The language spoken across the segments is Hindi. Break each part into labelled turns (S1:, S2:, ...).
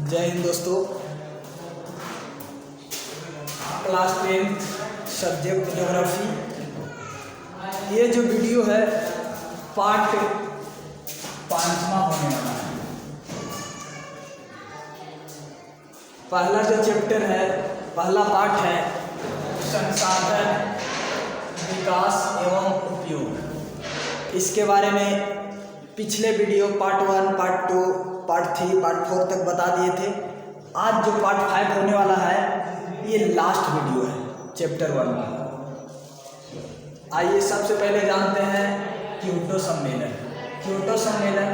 S1: जय हिंद दोस्तों। Class 10 subject geography. ये जो वीडियो है पार्ट 5वां होने वाला है। पहला जो चैप्टर है, पहला पार्ट है संसाधन विकास एवं उपयोग। इसके बारे में पिछले video part 1, part 2, part 3, part 4 तक बता दिए थे। आज जो पार्ट 5 होने वाला है ये लास्ट वीडियो है चैप्टर 1 का। आइए सबसे पहले जानते हैं क्योटो सम्मेलन। क्योटो सम्मेलन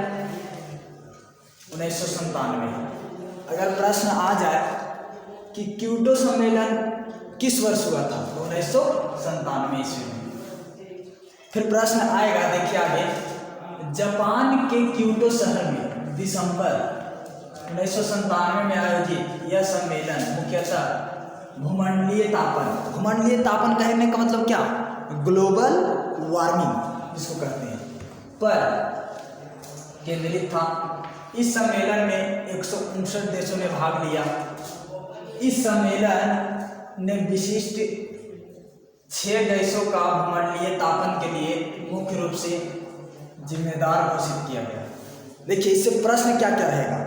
S1: 1997। अगर प्रश्न आ जाए कि क्योटो सम्मेलन किस वर्ष हुआ था तो 1997 ईस्वी में। फिर प्रश्न आएगा, देखिए आगे, जापान के क्योटो शहर में दिसंबर 1997 में आयोजित यह सम्मेलन मुख्यतः भूमंडलीय तापन, भूमंडलीय तापन कहने का मतलब क्या, ग्लोबल वार्मिंग जिसको कहते हैं, पर केंद्रित था। इस सम्मेलन में 159 देशों ने भाग लिया। इस सम्मेलन ने विशिष्ट 6 देशों का भूमंडलीय तापन के लिए मुख्य रूप से जिम्मेदार घोषित किया गया। देखिए इससे प्रश्न क्या क्या रहेगा।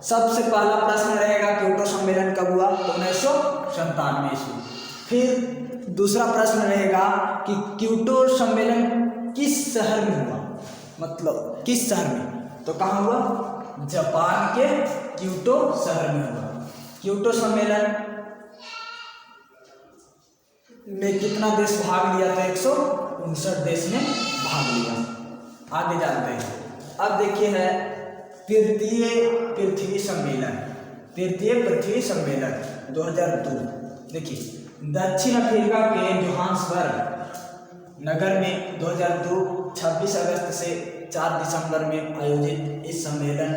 S1: सबसे पहला प्रश्न रहेगा क्योटो सम्मेलन कब हुआ तो 1997 ईस्वी। फिर दूसरा प्रश्न रहेगा कि क्योटो सम्मेलन किस शहर में हुआ, मतलब किस शहर में, तो कहाँ हुआ, जापान के क्योटो शहर में हुआ। क्योटो सम्मेलन में कितना देश भाग लिया था, 159 देश ने भाग लिया। आगे जानते हैं। अब देखिए है तृतीय पृथ्वी सम्मेलन, तृतीय पृथ्वी सम्मेलन 2002। देखिए दक्षिण अफ्रीका के जोहान्सबर्ग नगर में 2002 26 अगस्त से 4 दिसंबर में आयोजित इस सम्मेलन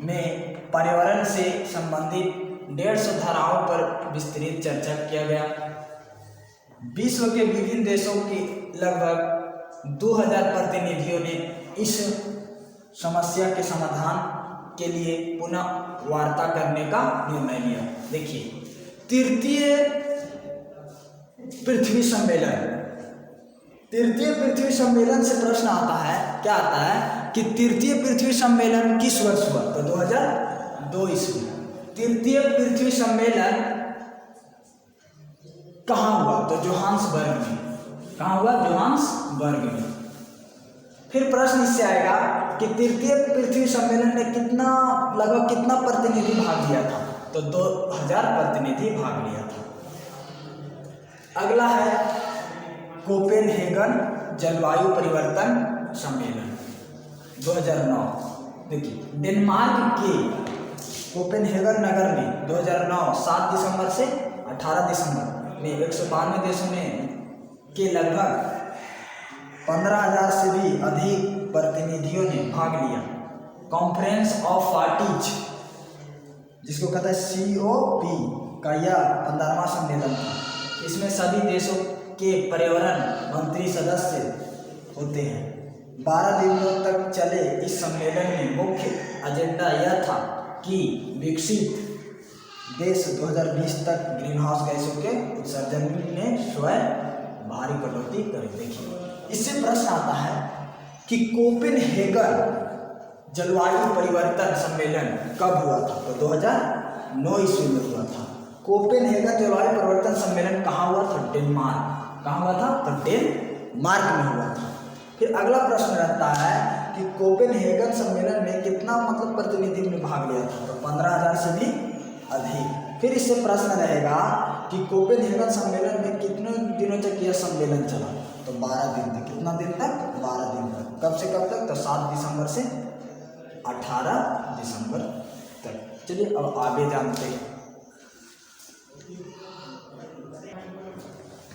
S1: में पर्यावरण से संबंधित 150 धाराओं पर विस्तृत चर्चा किया गया। विश्व के विभिन्न देशों के लगभग 2000 प्रतिनिधियों ने इस समस्या के समाधान के लिए पुनः वार्ता करने का निर्णय लिया। देखिए तृतीय पृथ्वी सम्मेलन, तृतीय पृथ्वी सम्मेलन से प्रश्न आता है, क्या आता है कि तृतीय पृथ्वी सम्मेलन किस वर्ष हुआ तो 2002 ईस्वी। तृतीय पृथ्वी सम्मेलन कहाँ हुआ तो जोहान्सबर्ग में। कहाँ हुआ, जोहान्सबर्ग में। फिर प्रश्न इससे आएगा कि तृतीय पृथ्वी सम्मेलन में लगभग कितना प्रतिनिधि भाग लिया था तो 2000 प्रतिनिधि भाग लिया था। अगला है कोपेनहेगन जलवायु परिवर्तन सम्मेलन 2009। देखिए डेनमार्क के कोपेनहेगन नगर में 2009 7 दिसंबर से 18 दिसंबर में 192 देशों ने के लगभग 15,000 से भी अधिक प्रतिनिधियों ने भाग लिया। कॉन्फ्रेंस ऑफ पार्टीज जिसको कहता है COP का यह 15वां सम्मेलन था। इसमें सभी देशों के पर्यावरण मंत्री सदस्य होते हैं। 12 दिनों तक चले इस सम्मेलन में मुख्य एजेंडा यह था कि विकसित देश 2020 तक ग्रीनहाउस गैसों के उत्सर्जन में स्वयं भारी कटौती करें। देखिए इससे प्रश्न आता है कि कोपेनहेगन जलवायु परिवर्तन सम्मेलन कब हुआ था तो 2009 ईस्वी में हुआ था। कोपेनहेगन जलवायु परिवर्तन सम्मेलन कहाँ हुआ था, डेनमार्क। कहाँ हुआ था तो डेनमार्क में हुआ था। फिर अगला प्रश्न रहता है कि कोपेनहेगन सम्मेलन में कितना प्रतिनिधि ने भाग लिया था तो 15,000 से भी अधिक। फिर इससे प्रश्न रहेगा कि कोपेनहेगन सम्मेलन में कितने दिनों तक यह सम्मेलन चला तो 12 दिन तक। कितना दिन तक, 12 दिन तक। कब से कब तक तो 7 दिसंबर से 18 दिसंबर तक। चलिए अब आगे जानते हैं।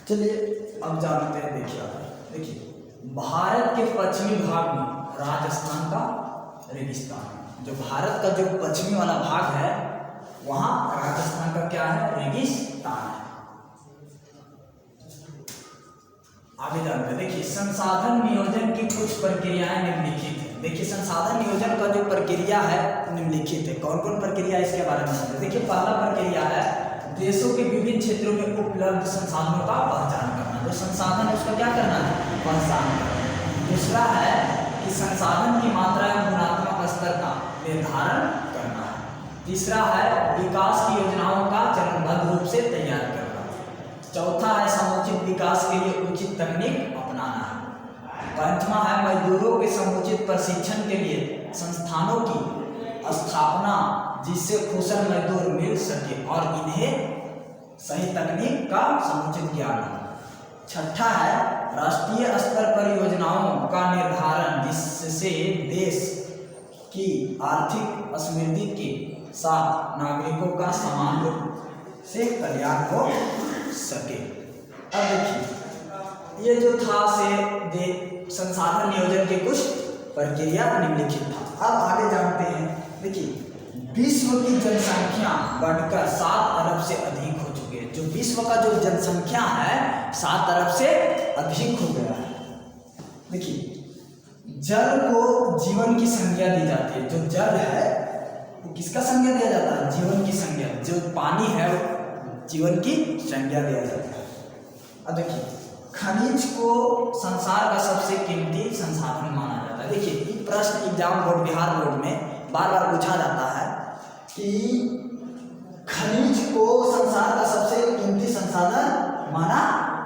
S1: चलिए अब जानते हैं। देखिए भारत के पश्चिमी भाग में राजस्थान का रेगिस्तान, जो भारत का जो पश्चिमी वाला भाग है वहाँ राजस्थान का क्या है, रेगिस्तान है। आगे जानते हैं। देखिए संसाधन नियोजन की कुछ प्रक्रियाएं निम्नलिखित हैं। देखिए संसाधन नियोजन का जो प्रक्रिया है निम्नलिखित है। कौन कौन प्रक्रिया इसके बारे में समझते। देखिए पहला प्रक्रिया है देशों के विभिन्न क्षेत्रों में उपलब्ध संसाधनों का पहचान करना। जो संसाधन है उसका क्या करना है, पहचान करना। दूसरा है कि संसाधन की मात्रा एवं गुणात्मक स्तर का निर्धारण करना है। तीसरा है विकास की योजनाओं का चरणबद्ध रूप से तैयार करना। चौथा है समुचित विकास के लिए उचित तकनीक अपनाना है। पांचवा है मजदूरों के समुचित प्रशिक्षण के लिए संस्थानों की स्थापना जिससे कुशल मजदूर मिल सके और इन्हें सही तकनीक का समुचित ज्ञान हो। छठा है राष्ट्रीय स्तर पर योजनाओं का निर्धारण जिससे देश की आर्थिक समृद्धि के साथ नागरिकों का समान रूप से कल्याण हो सके। अब देखिए ये जो था से संसाधन नियोजन के कुछ प्रक्रिया निम्नलिखित था। अब आगे जानते हैं। देखिए विश्व की जनसंख्या बढ़कर 7 अरब से अधिक हो चुकी है। जो विश्व का जो जनसंख्या है 7 अरब से अधिक हो गया है। देखिए जल को जीवन की संज्ञा दी जाती है। जो जल है वो किसका संज्ञा दिया जाता है, जीवन की संज्ञा। जो पानी है वो जीवन की संज्ञा दिया जाता है। अब देखिए खनिज को संसार का सबसे कीमती संसाधन माना जाता है। देखिए ये प्रश्न एग्जाम बोर्ड बिहार बोर्ड में बार बार पूछा जाता है कि खनिज को संसार का सबसे कीमती संसाधन माना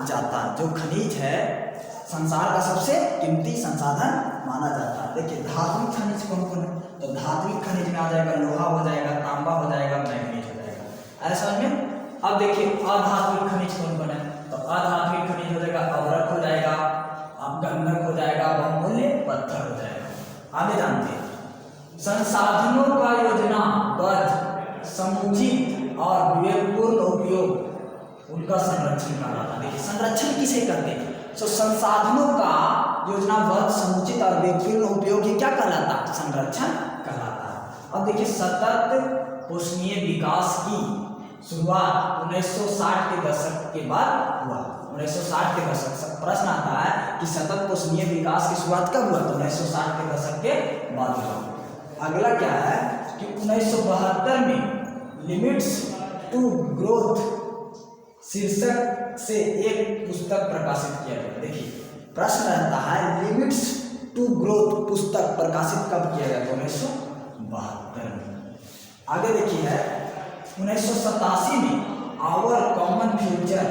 S1: जाता है। जो खनिज है संसार का सबसे कीमती संसाधन माना जाता है। देखिए धात्विक खनिज कौन कौन है, तो धात्विक खनिज में आ जाएगा लोहा हो जाएगा, तांबा हो जाएगा, मैग्नीज हो जाएगा। ऐसा में अब देखिए अधात्विक खनिज कौन कौन है, तो अधात्विक खनिज हो जाएगा अवरक हो जाएगा, गंधक हो जाएगा, बहुमूल्य पत्थर हो जाएगा। आगे जानते हैं संसाधनों का योजनाबद्ध समुचित और विवेकपूर्ण उपयोग उनका संरक्षण कहलाता है। देखिए संरक्षण किसे कहते हैं, तो संसाधनों का योजनाबद्ध समुचित और विवेकपूर्ण उपयोग ही क्या कहलाता है, संरक्षण कहलाता है। अब देखिए सतत पोषणीय विकास की शुरुआत 1960 के दशक के बाद हुआ। 1960 के दशक से प्रश्न आता है कि सतत पोषणीय विकास की शुरुआत कब हुआ, तो 1960 के दशक के बाद हुआ। अगला क्या है कि 1972 में लिमिट्स टू ग्रोथ शीर्षक से एक पुस्तक प्रकाशित किया गया। देखिए प्रश्न रहता है लिमिट्स टू ग्रोथ पुस्तक प्रकाशित कब किया गया, तो 1972 में। आगे देखिए है 1987 में our common future.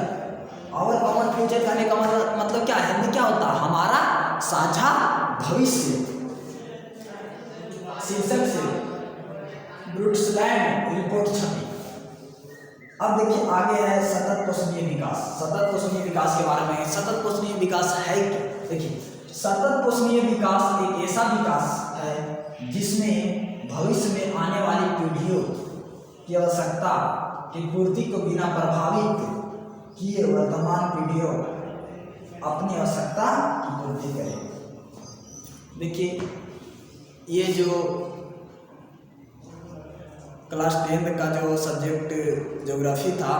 S1: Our common future कहने का मतलब क्या है, हिंदी क्या होता है, हमारा साझा भविष्य शीर्षक से ब्रुट्सलैंड रिपोर्ट छपी। अब देखिए आगे है सतत पोषणीय विकास। सतत पोषणीय विकास के बारे में, सतत पोषणीय विकास है क्या। देखिए सतत पोषणीय विकास एक ऐसा विकास है जिसमें भविष्य में आने वाली पीढ़ियों की आवश्यकता की पूर्ति को बिना प्रभावित किए वर्तमान पीढ़ियों अपनी आवश्यकता की पूर्ति करें। देखिए ये जो क्लास 10 का जो सब्जेक्ट ज्योग्राफी था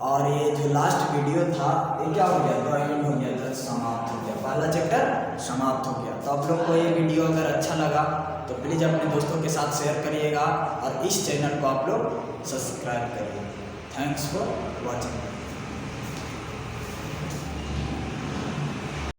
S1: और ये जो लास्ट वीडियो था ये क्या हो गया, ड्राइंग हो गया, तो समाप्त हो गया, पहला चैप्टर समाप्त हो गया। तो आप लोग को ये वीडियो अगर अच्छा लगा तो प्लीज़ अपने दोस्तों के साथ शेयर करिएगा और इस चैनल को आप लोग सब्सक्राइब करिए। Thanks for watching.